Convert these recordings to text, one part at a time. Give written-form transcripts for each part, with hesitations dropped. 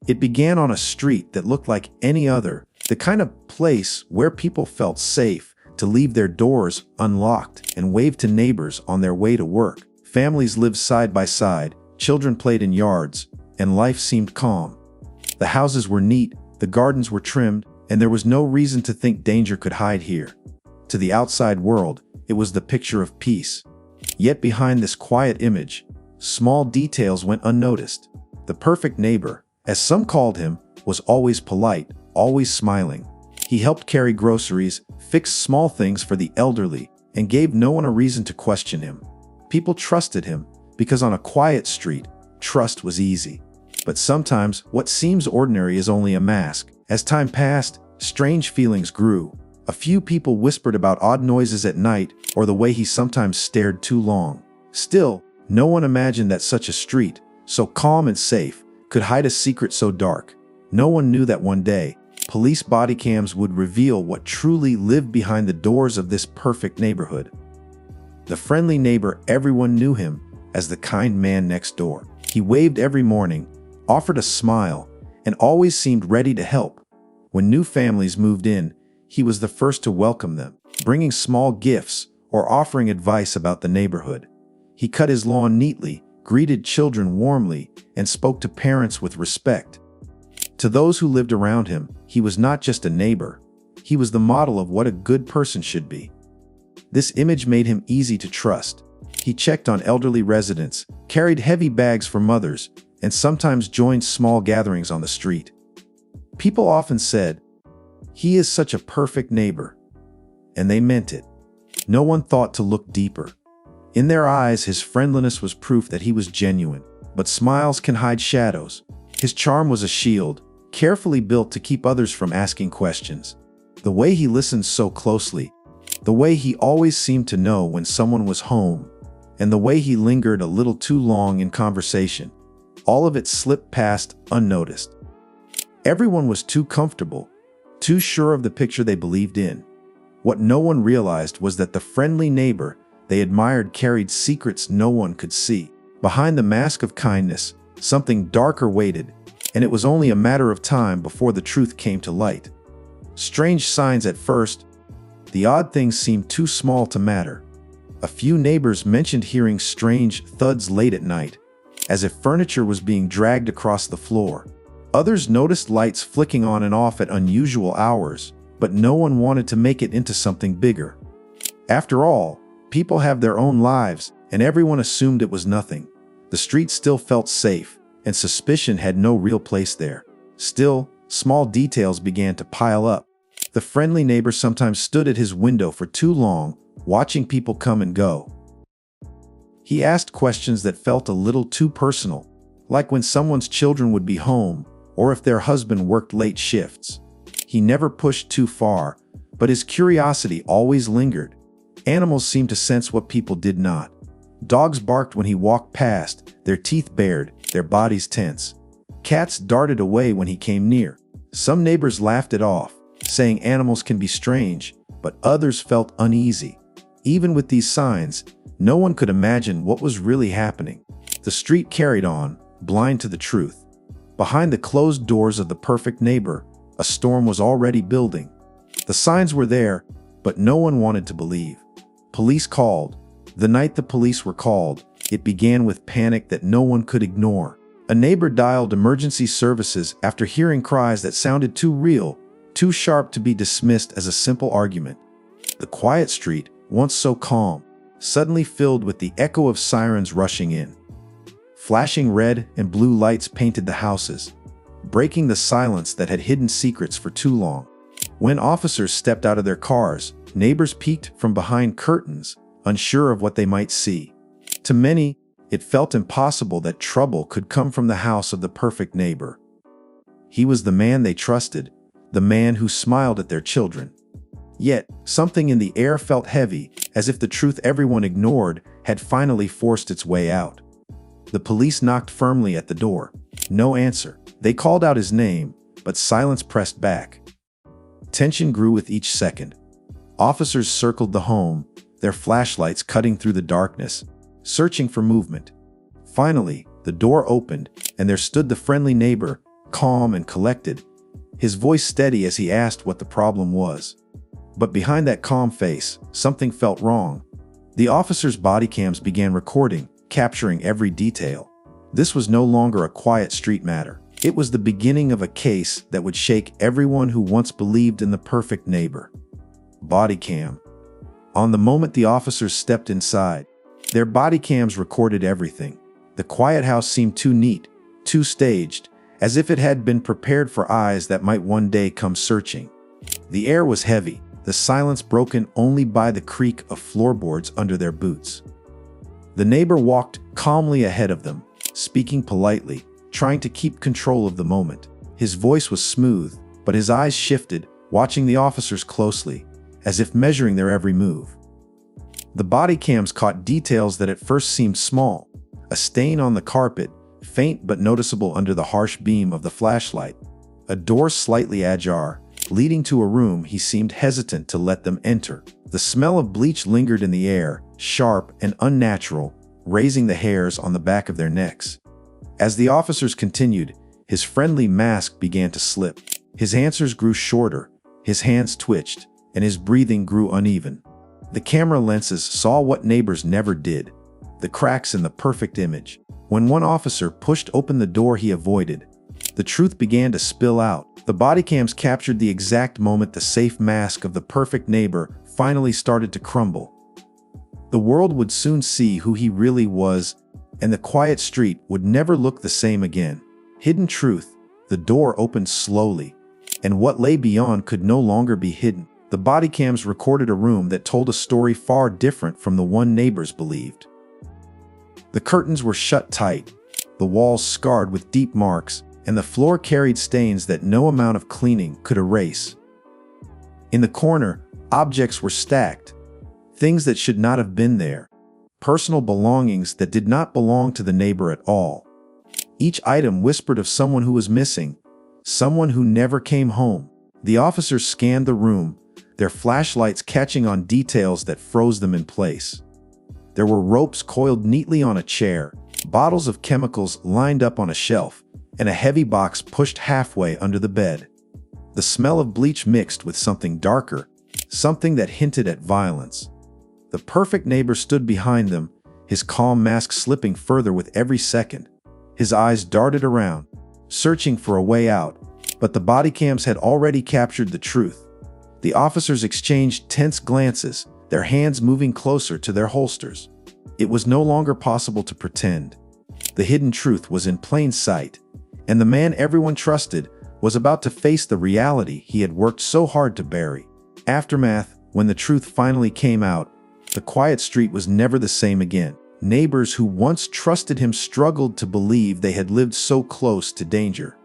It began on a street that looked like any other, the kind of place where people felt safe to leave their doors unlocked and wave to neighbors on their way to work. Families lived side by side, children played in yards, and life seemed calm. The houses were neat, the gardens were trimmed, and there was no reason to think danger could hide here. To the outside world, it was the picture of peace. Yet behind this quiet image, small details went unnoticed. The perfect neighbor, as some called him, was always polite, always smiling. He helped carry groceries, fixed small things for the elderly, and gave no one a reason to question him. People trusted him because on a quiet street, trust was easy. But sometimes what seems ordinary is only a mask. As time passed, strange feelings grew. A few people whispered about odd noises at night or the way he sometimes stared too long. Still, no one imagined that such a street, so calm and safe, could hide a secret so dark. No one knew that one day, police body cams would reveal what truly lived behind the doors of this perfect neighborhood. The friendly neighbor, everyone knew him as the kind man next door. He waved every morning, offered a smile, and always seemed ready to help. When new families moved in, he was the first to welcome them, bringing small gifts or offering advice about the neighborhood. He cut his lawn neatly, greeted children warmly, and spoke to parents with respect. To those who lived around him, he was not just a neighbor. He was the model of what a good person should be. This image made him easy to trust. He checked on elderly residents, carried heavy bags for mothers, and sometimes joined small gatherings on the street. People often said, "He is such a perfect neighbor," and they meant it. No one thought to look deeper. In their eyes, his friendliness was proof that he was genuine. But smiles can hide shadows. His charm was a shield, carefully built to keep others from asking questions. The way he listened so closely, the way he always seemed to know when someone was home, and the way he lingered a little too long in conversation, all of it slipped past unnoticed. Everyone was too comfortable, too sure of the picture they believed in. What no one realized was that the friendly neighbor they admired carried secrets no one could see. Behind the mask of kindness, something darker waited, and it was only a matter of time before the truth came to light. Strange signs at first. The odd things seemed too small to matter. A few neighbors mentioned hearing strange thuds late at night, as if furniture was being dragged across the floor. Others noticed lights flicking on and off at unusual hours, but no one wanted to make it into something bigger. After all, people have their own lives, and everyone assumed it was nothing. The street still felt safe, and suspicion had no real place there. Still, small details began to pile up. The friendly neighbor sometimes stood at his window for too long, watching people come and go. He asked questions that felt a little too personal, like when someone's children would be home, or if their husband worked late shifts. He never pushed too far, but his curiosity always lingered. Animals seemed to sense what people did not. Dogs barked when he walked past, their teeth bared, their bodies tense. Cats darted away when he came near. Some neighbors laughed it off, saying animals can be strange, but others felt uneasy. Even with these signs, no one could imagine what was really happening. The street carried on, blind to the truth. Behind the closed doors of the perfect neighbor, a storm was already building. The signs were there, but no one wanted to believe. Police called. The night the police were called, it began with panic that no one could ignore. A neighbor dialed emergency services after hearing cries that sounded too real, too sharp to be dismissed as a simple argument. The quiet street, once so calm, suddenly filled with the echo of sirens rushing in. Flashing red and blue lights painted the houses, breaking the silence that had hidden secrets for too long. When officers stepped out of their cars, neighbors peeked from behind curtains, unsure of what they might see. To many, it felt impossible that trouble could come from the house of the perfect neighbor. He was the man they trusted, the man who smiled at their children. Yet, something in the air felt heavy, as if the truth everyone ignored had finally forced its way out. The police knocked firmly at the door. No answer. They called out his name, but silence pressed back. Tension grew with each second. Officers circled the home, their flashlights cutting through the darkness, searching for movement. Finally, the door opened, and there stood the friendly neighbor, calm and collected, his voice steady as he asked what the problem was. But behind that calm face, something felt wrong. The officers' body cams began recording, capturing every detail. This was no longer a quiet street matter. It was the beginning of a case that would shake everyone who once believed in the perfect neighbor. Body cam. On the moment the officers stepped inside, their body cams recorded everything. The quiet house seemed too neat, too staged, as if it had been prepared for eyes that might one day come searching. The air was heavy, the silence broken only by the creak of floorboards under their boots. The neighbor walked calmly ahead of them, speaking politely, trying to keep control of the moment. His voice was smooth, but his eyes shifted, watching the officers closely, as if measuring their every move. The body cams caught details that at first seemed small: a stain on the carpet, faint but noticeable under the harsh beam of the flashlight, a door slightly ajar, leading to a room he seemed hesitant to let them enter. The smell of bleach lingered in the air, sharp and unnatural, raising the hairs on the back of their necks. As the officers continued, his friendly mask began to slip. His answers grew shorter, his hands twitched, and his breathing grew uneven. The camera lenses saw what neighbors never did: the cracks in the perfect image. When one officer pushed open the door he avoided, the truth began to spill out. The body cams captured the exact moment the safe mask of the perfect neighbor finally started to crumble. The world would soon see who he really was, and the quiet street would never look the same again. Hidden truth. The door opened slowly, and what lay beyond could no longer be hidden. The body cams recorded a room that told a story far different from the one neighbors believed. The curtains were shut tight, the walls scarred with deep marks, and the floor carried stains that no amount of cleaning could erase. In the corner, objects were stacked, things that should not have been there, personal belongings that did not belong to the neighbor at all. Each item whispered of someone who was missing, someone who never came home. The officers scanned the room, their flashlights catching on details that froze them in place. There were ropes coiled neatly on a chair, bottles of chemicals lined up on a shelf, and a heavy box pushed halfway under the bed. The smell of bleach mixed with something darker, something that hinted at violence. The perfect neighbor stood behind them, his calm mask slipping further with every second. His eyes darted around, searching for a way out, but the body cams had already captured the truth. The officers exchanged tense glances, their hands moving closer to their holsters. It was no longer possible to pretend. The hidden truth was in plain sight, and the man everyone trusted was about to face the reality he had worked so hard to bury. Aftermath. When the truth finally came out, the quiet street was never the same again. Neighbors who once trusted him struggled to believe they had lived so close to danger.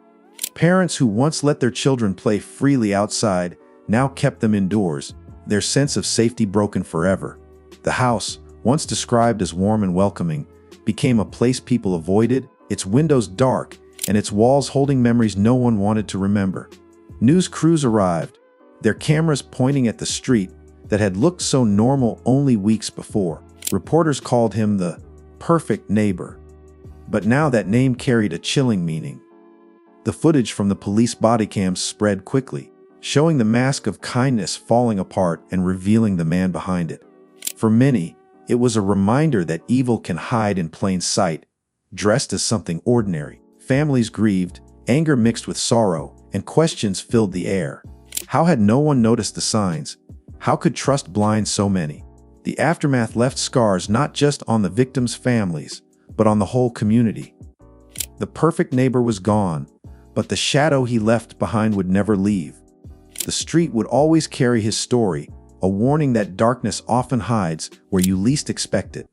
Parents who once let their children play freely outside now kept them indoors, their sense of safety broken forever. The house, once described as warm and welcoming, became a place people avoided, its windows dark, and its walls holding memories no one wanted to remember. News crews arrived, their cameras pointing at the street that had looked so normal only weeks before. Reporters called him the perfect neighbor. But now that name carried a chilling meaning. The footage from the police body cams spread quickly, showing the mask of kindness falling apart and revealing the man behind it. For many, it was a reminder that evil can hide in plain sight, dressed as something ordinary. Families grieved, anger mixed with sorrow, and questions filled the air. How had no one noticed the signs? How could trust blind so many? The aftermath left scars not just on the victims' families, but on the whole community. The perfect neighbor was gone, but the shadow he left behind would never leave. The street would always carry his story, a warning that darkness often hides where you least expect it.